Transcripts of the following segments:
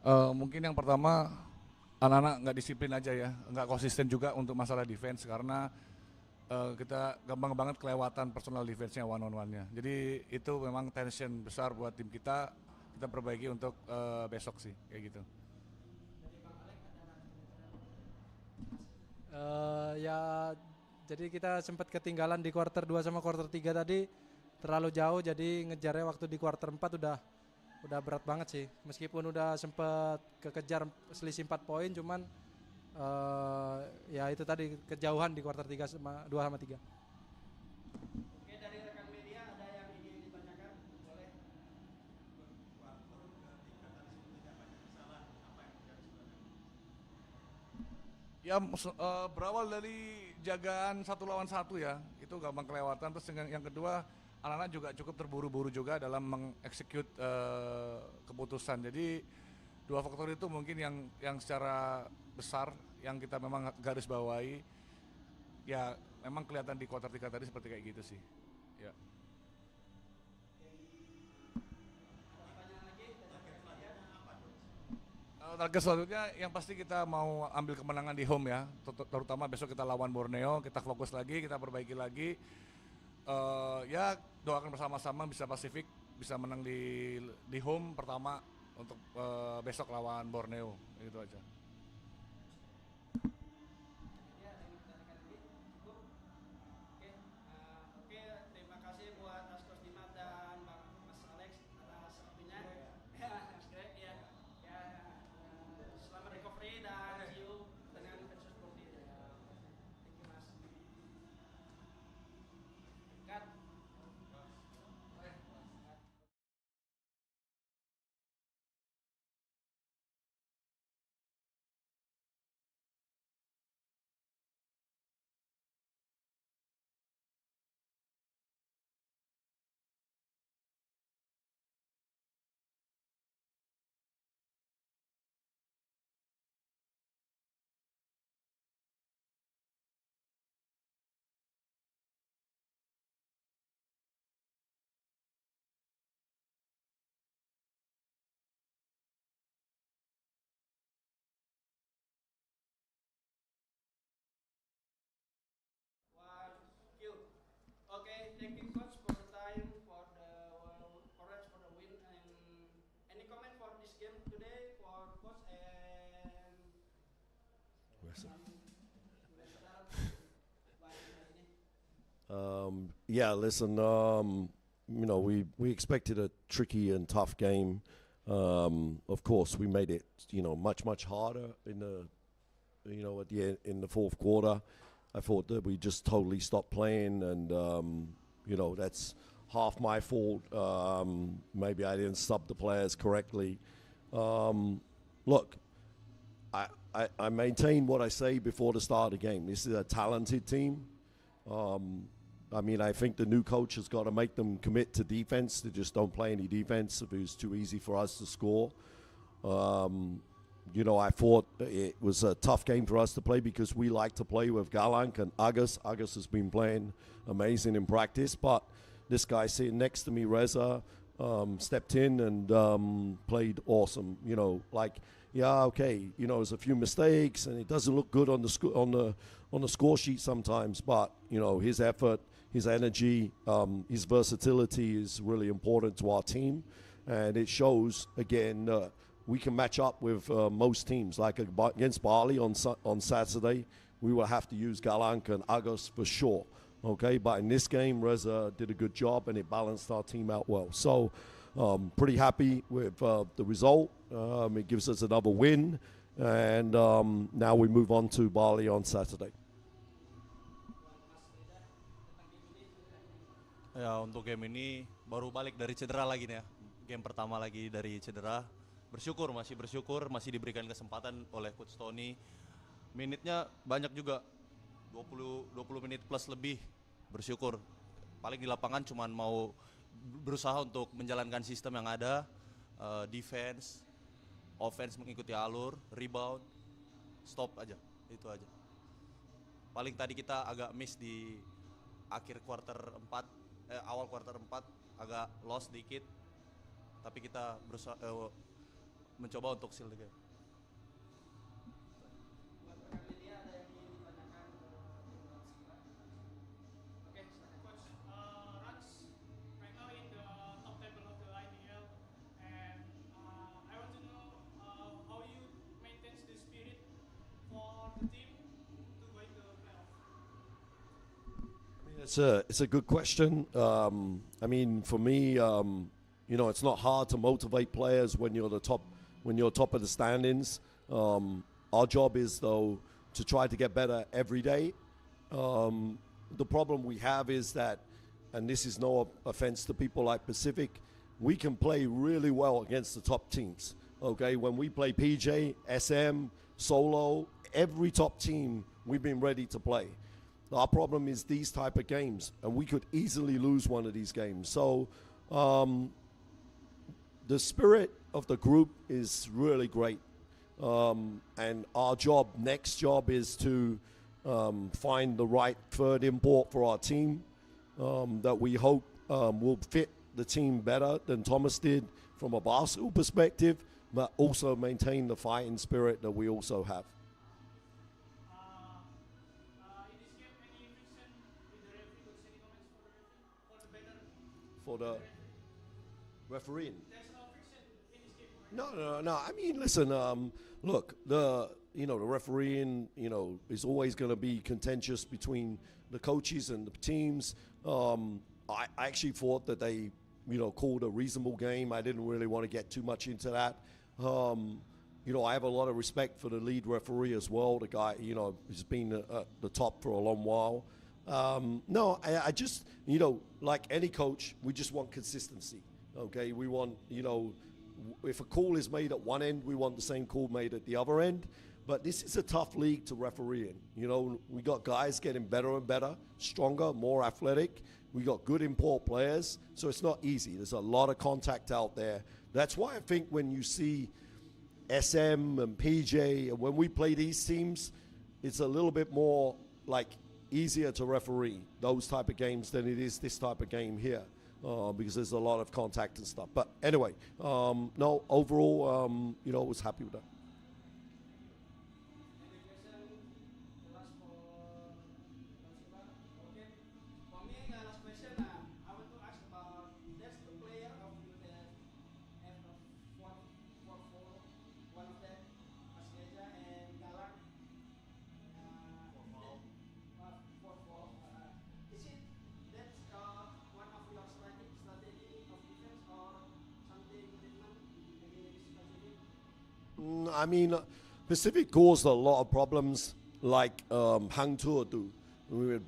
Mungkin yang pertama anak-anak nggak disiplin aja ya, nggak konsisten juga untuk masalah defense karena kita gampang banget kelewatan personal defense-nya one on one-nya. Jadi itu memang tension besar buat tim kita. Kita perbaiki untuk besok sih kayak gitu. Ya, jadi kita sempat ketinggalan di quarter 2 sama quarter 3 tadi, terlalu jauh, jadi ngejarnya waktu di quarter 4 udah berat banget sih. Meskipun udah sempat kekejar selisih 4 poin, cuman ya itu tadi kejauhan di quarter 3 sama 2 sama 3. Oke, dari rekan media ada yang ingin ditanyakan? Boleh. Ya berawal dari jagaan satu lawan satu ya, itu gampang kelewatan. Terus yang kedua, anak-anak juga cukup terburu-buru juga dalam mengeksekut keputusan. Jadi dua faktor itu mungkin yang secara besar yang kita memang garis bawahi. Ya memang kelihatan di kuarter 3 tadi seperti kayak gitu sih. Ya. Ada pertanyaan lagi dari rekan media? Target selanjutnya yang pasti kita mau ambil kemenangan di home ya, terutama besok kita lawan Borneo, kita fokus lagi, kita perbaiki lagi. Ya doakan bersama-sama bisa Pasifik, bisa menang di home pertama untuk besok lawan Borneo, itu aja. Media ada yang ditanyakan lagi? Cukup? Oke, oke, terima kasih buat Askos Dimat dan Bang Mas Alex atas waktunya. Ya, Mas Greg ya. Ya, selamat recovery dan see you dengan versus Brody. Ya. Thank you Mas. Cut. One, kill. Okay, thank you coach for the time, for the courage for the win, and any comment for this game today for coach and Yeah, listen, we expected a tricky and tough game. Of course, we made it, much harder at in the fourth quarter. I thought that we just totally stopped playing, and that's half my fault. Maybe I didn't sub the players correctly. Look, I maintain what I say before the start of the game. This is a talented team. I think the new coach has got to make them commit to defense. They just don't play any defense. It was too easy for us to score. I thought it was a tough game for us to play because we like to play with Galank and Agus. Agus has been playing amazing in practice, but this guy sitting next to me, Reza, stepped in and played awesome. There's a few mistakes and it doesn't look good on the score sheet sometimes, but his effort, his energy, his versatility is really important to our team, and it shows again. We can match up with most teams. Like against Bali on Saturday, we will have to use Galank and Agus for sure. Okay, but in this game, Reza did a good job and it balanced our team out well. So, pretty happy with the result. It gives us another win, and now we move on to Bali on Saturday. Ya, untuk game ini baru balik dari cedera lagi nih ya. Game pertama lagi dari cedera. Masih bersyukur, masih diberikan kesempatan oleh Coach Tony. Minitnya banyak juga, 20 menit plus lebih. Bersyukur. Paling di lapangan cuman mau berusaha untuk menjalankan sistem yang ada, defense, offense mengikuti alur, rebound, stop aja, itu aja. Paling tadi kita agak miss di akhir awal quarter 4 agak lost dikit, tapi kita berusaha mencoba untuk seal the game. Buat rekan media ada yang ingin ditanyakan ke tim Simba? Oke, silakan. Coach, Rans right now in the top table of the IDL, and I want to know how you maintain the spirit for the team to go into the playoff. It's a good question. I mean, for me, you know, it's not hard to motivate players when you're top of the standings. Our job is though to try to get better every day. The problem we have is that, and this is no offense to people like Pacific, we can play really well against the top teams. Okay, when we play PJ, SM, Solo, every top team we've been ready to play. Our problem is these type of games, and we could easily lose one of these games. So the spirit of the group is really great. And our next job is to find the right third import for our team that we hope will fit the team better than Thomas did from a basketball perspective, but also maintain the fighting spirit that we also have. In this game, any friction with the referee? Coach, any comments for the referee? For the better? For the refereeing. There's no friction in this game, right? No. I mean, listen. Look, the refereeing, is always going to be contentious between the coaches and the teams. I actually thought that they, called a reasonable game. I didn't really want to get too much into that. I have a lot of respect for the lead referee as well. The guy, who's been at the top for a long while. No, I just, like any coach, we just want consistency. Okay, we want, if a call is made at one end, we want the same call made at the other end. But this is a tough league to referee in. We got guys getting better and better, stronger, more athletic. We got good import players, so it's not easy. There's a lot of contact out there. That's why I think when you see SM and PJ, and when we play these teams, it's a little bit more like easier to referee those type of games than it is this type of game here. Because there's a lot of contact and stuff. But anyway, no, overall, I was happy with that. Any question? Last for Simba? Okay. For me, last question. I want to ask about there's two players of you that have a 4-4. One of them, Masgeja and Galak. 4-4. Is it that's one of your strategy of defense or something different? Any specific? I mean, Pacific caused a lot of problems like Hang Tuo do.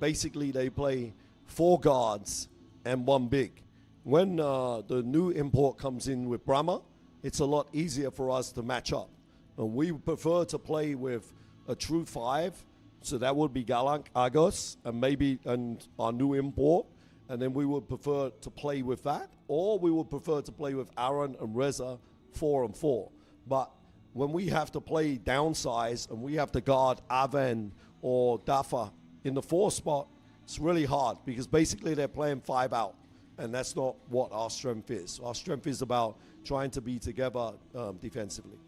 Basically, they play 4 guards and 1 big. When the new import comes in with Brahma, it's a lot easier for us to match up. And we prefer to play with a true 5, so that would be Galang, Agos, and our new import. And then we would prefer to play with that, or we would prefer to play with Aaron and Reza 4 and 4. But when we have to play downsize and we have to guard Aven or Dafa in the 4 spot, it's really hard because basically they're playing 5 out, and that's not what our strength is. Our strength is about trying to be together defensively.